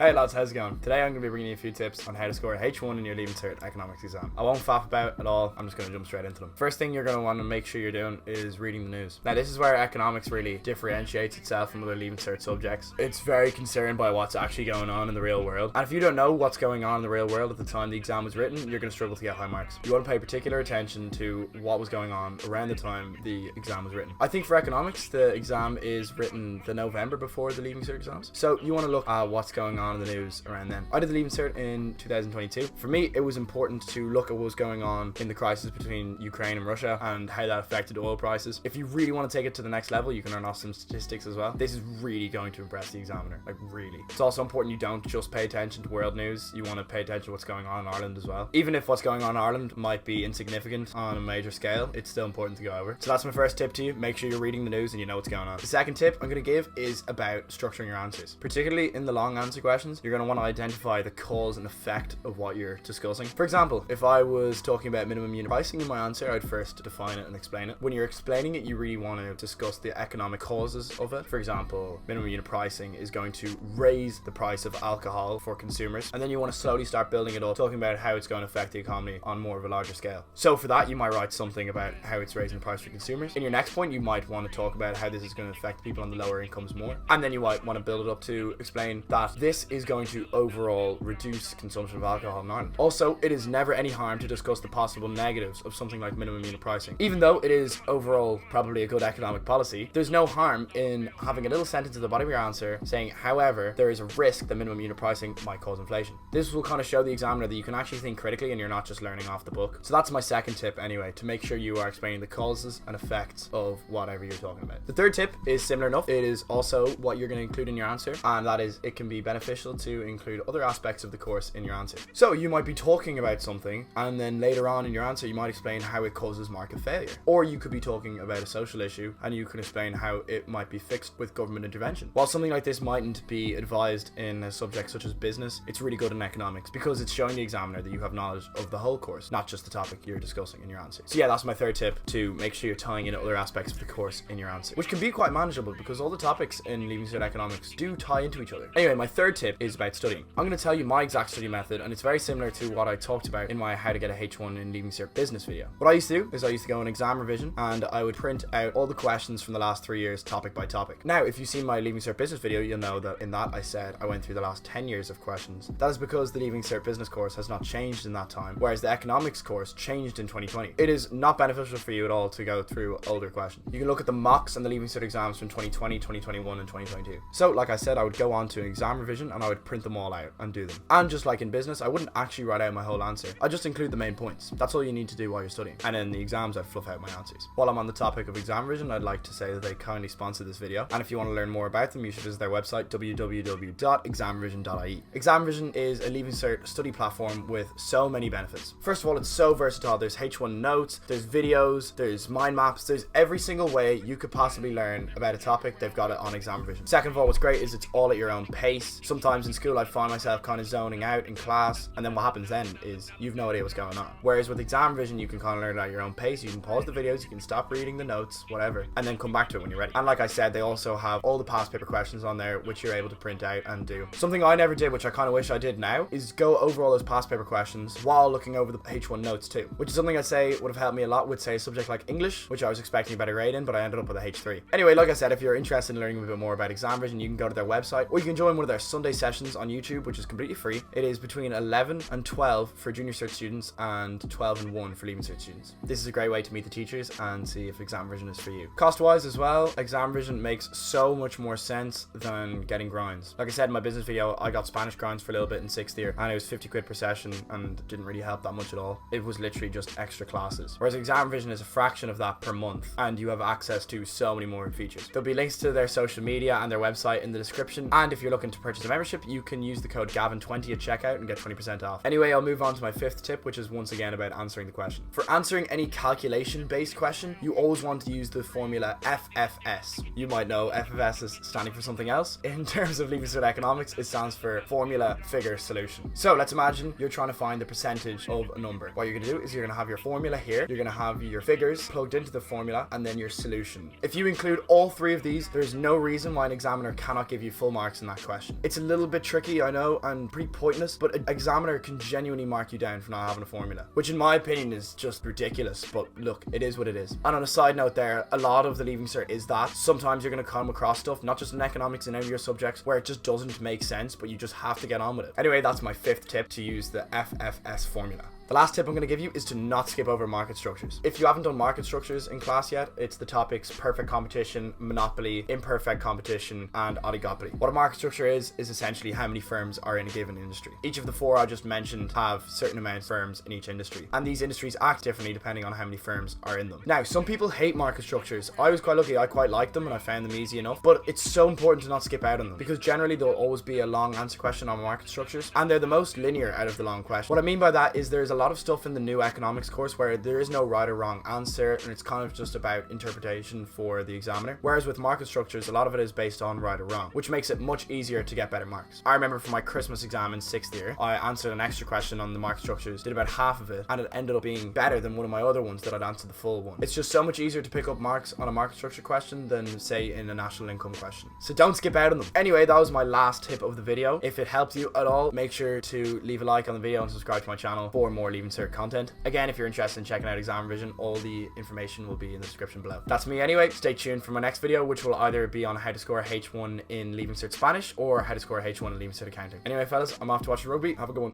Hey lads, how's it going? Today I'm going to be bringing you a few tips on how to score a H1 in your Leaving Cert economics exam. I won't faff about at all, I'm just going to jump straight into them. First thing you're going to want to make sure you're doing is reading the news. Now this is where economics really differentiates itself from other Leaving Cert subjects. It's very concerned by what's actually going on in the real world. And if you don't know what's going on in the real world at the time the exam was written, you're going to struggle to get high marks. You want to pay particular attention to what was going on around the time the exam was written. I think for economics, the exam is written the November before the Leaving Cert exams. So you want to look at what's going on in the news around then. I did the Leaving Cert in 2022. For me, it was important to look at what was going on in the crisis between Ukraine and Russia and how that affected oil prices. If you really want to take it to the next level, you can learn off some statistics as well. This is really going to impress the examiner, like really. It's also important you don't just pay attention to world news. You want to pay attention to what's going on in Ireland as well. Even if what's going on in Ireland might be insignificant on a major scale, it's still important to go over. So that's my first tip to you. Make sure you're reading the news and you know what's going on. The second tip I'm going to give is about structuring your answers. Particularly in the long answer questions, you're going to want to identify the cause and effect of what you're discussing. For example, if I was talking about minimum unit pricing in my answer, I'd first define it and explain it. When you're explaining it, you really want to discuss the economic causes of it. For example, minimum unit pricing is going to raise the price of alcohol for consumers, and then you want to slowly start building it up, talking about how it's going to affect the economy on more of a larger scale. So for that, you might write something about how it's raising the price for consumers. In your next point, you might want to talk about how this is going to affect people on the lower incomes more, and then you might want to build it up to explain that this is going to overall reduce consumption of alcohol in Ireland. Also, it is never any harm to discuss the possible negatives of something like minimum unit pricing. Even though it is overall probably a good economic policy, there's no harm in having a little sentence at the bottom of your answer saying, however, there is a risk that minimum unit pricing might cause inflation. This will kind of show the examiner that you can actually think critically and you're not just learning off the book. So that's my second tip anyway, to make sure you are explaining the causes and effects of whatever you're talking about. The third tip is similar enough. It is also what you're going to include in your answer, and that is it can be beneficial to include other aspects of the course in your answer. So you might be talking about something and then later on in your answer you might explain how it causes market failure, or you could be talking about a social issue and you can explain how it might be fixed with government intervention. While something like this mightn't be advised in a subject such as business, it's really good in economics because it's showing the examiner that you have knowledge of the whole course, not just the topic you're discussing in your answer. So yeah, that's my third tip, to make sure you're tying in other aspects of the course in your answer, which can be quite manageable because all the topics in Leaving Cert economics do tie into each other. Anyway, my third tip is about studying. I'm going to tell you my exact study method, and it's very similar to what I talked about in my how to get a H1 in Leaving Cert business video. What I used to do is I used to go on exam revision and I would print out all the questions from the last 3 years topic by topic. Now, if you've seen my Leaving Cert business video, you'll know that in that I said I went through the last 10 years of questions. That is because the Leaving Cert business course has not changed in that time, whereas the economics course changed in 2020. It is not beneficial for you at all to go through older questions. You can look at the mocks and the Leaving Cert exams from 2020, 2021 and 2022. So like I said, I would go on to an exam revision and I would print them all out and do them. And just like in business, I wouldn't actually write out my whole answer. I just include the main points. That's all you need to do while you're studying. And in the exams, I'd fluff out my answers. While I'm on the topic of exam revision, I'd like to say that they kindly sponsor this video. And if you want to learn more about them, you should visit their website, www.examrevision.ie. Exam Revision is a Leaving Cert study platform with so many benefits. First of all, it's so versatile. There's H1 notes, there's videos, there's mind maps, there's every single way you could possibly learn about a topic. They've got it on Exam Revision. Second of all, what's great is it's all at your own pace. Sometimes in school, I find myself kind of zoning out in class, and then what happens then is you've no idea what's going on. Whereas with Exam Revision, you can kind of learn it at your own pace. You can pause the videos, you can stop reading the notes, whatever, and then come back to it when you're ready. And like I said, they also have all the past paper questions on there, which you're able to print out and do. Something I never did, which I kind of wish I did now, is go over all those past paper questions while looking over the H1 notes too, which is something I'd say would have helped me a lot with, say, a subject like English, which I was expecting a better grade in, but I ended up with a H3. Anyway, like I said, if you're interested in learning a bit more about Exam Revision, you can go to their website, or you can join one of their Sunday sessions on YouTube, which is completely free. It is between 11 and 12 for junior cert students and 12 and 1 for Leaving Cert students. This is a great way to meet the teachers and see if Exam Revision is for you. Cost-wise as well, Exam Revision makes so much more sense than getting grinds. Like I said in my business video, I got Spanish grinds for a little bit in 6th year, and it was 50 quid per session and didn't really help that much at all. It was literally just extra classes. Whereas Exam Revision is a fraction of that per month, and you have access to so many more features. There'll be links to their social media and their website in the description, and if you're looking to purchase a membership, you can use the code GAVIN20 at checkout and get 20% off. Anyway, I'll move on to my fifth tip, which is once again about answering the question. For answering any calculation-based question, you always want to use the formula FFS. You might know FFS is standing for something else. In terms of Leaving Cert economics, it stands for formula figure solution. So let's imagine you're trying to find the percentage of a number. What you're going to do is you're going to have your formula here, you're going to have your figures plugged into the formula, and then your solution. If you include all three of these, there's no reason why an examiner cannot give you full marks in that question. It's a little bit tricky, I know, and pretty pointless, but an examiner can genuinely mark you down for not having a formula, which in my opinion is just ridiculous. But look, it is what it is. And on a side note there, a lot of the Leaving Cert is that sometimes you're going to come across stuff, not just in economics and any of your subjects, where it just doesn't make sense, but you just have to get on with it. Anyway, that's my 5th tip, to use the FFS formula. The last tip I'm going to give you is to not skip over market structures. If you haven't done market structures in class yet, it's the topics perfect competition, monopoly, imperfect competition, and oligopoly. What a market structure is essentially how many firms are in a given industry. Each of the 4 I just mentioned have certain amounts of firms in each industry, and these industries act differently depending on how many firms are in them. Now, some people hate market structures. I was quite lucky, I quite liked them and I found them easy enough, but it's so important to not skip out on them, because generally there'll always be a long answer question on market structures, and they're the most linear out of the long questions. What I mean by that is there's a lot of stuff in the new economics course where there is no right or wrong answer, and it's kind of just about interpretation for the examiner, whereas with market structures a lot of it is based on right or wrong, which makes it much easier to get better marks. I remember for my Christmas exam in 6th year, I answered an extra question on the market structures, did about half of it, and it ended up being better than one of my other ones that I'd answered the full one. It's just so much easier to pick up marks on a market structure question than say in a national income question, so don't skip out on them. Anyway, that was my last tip of the video. If it helped you at all, make sure to leave a like on the video and subscribe to my channel for more Leaving Cert content. Again, if you're interested in checking out exam revision, all the information will be in the description below. That's me anyway. Stay tuned for my next video, which will either be on how to score H1 in Leaving Cert Spanish or how to score H1 in Leaving Cert Accounting. Anyway, fellas, I'm off to watch the rugby. Have a good one.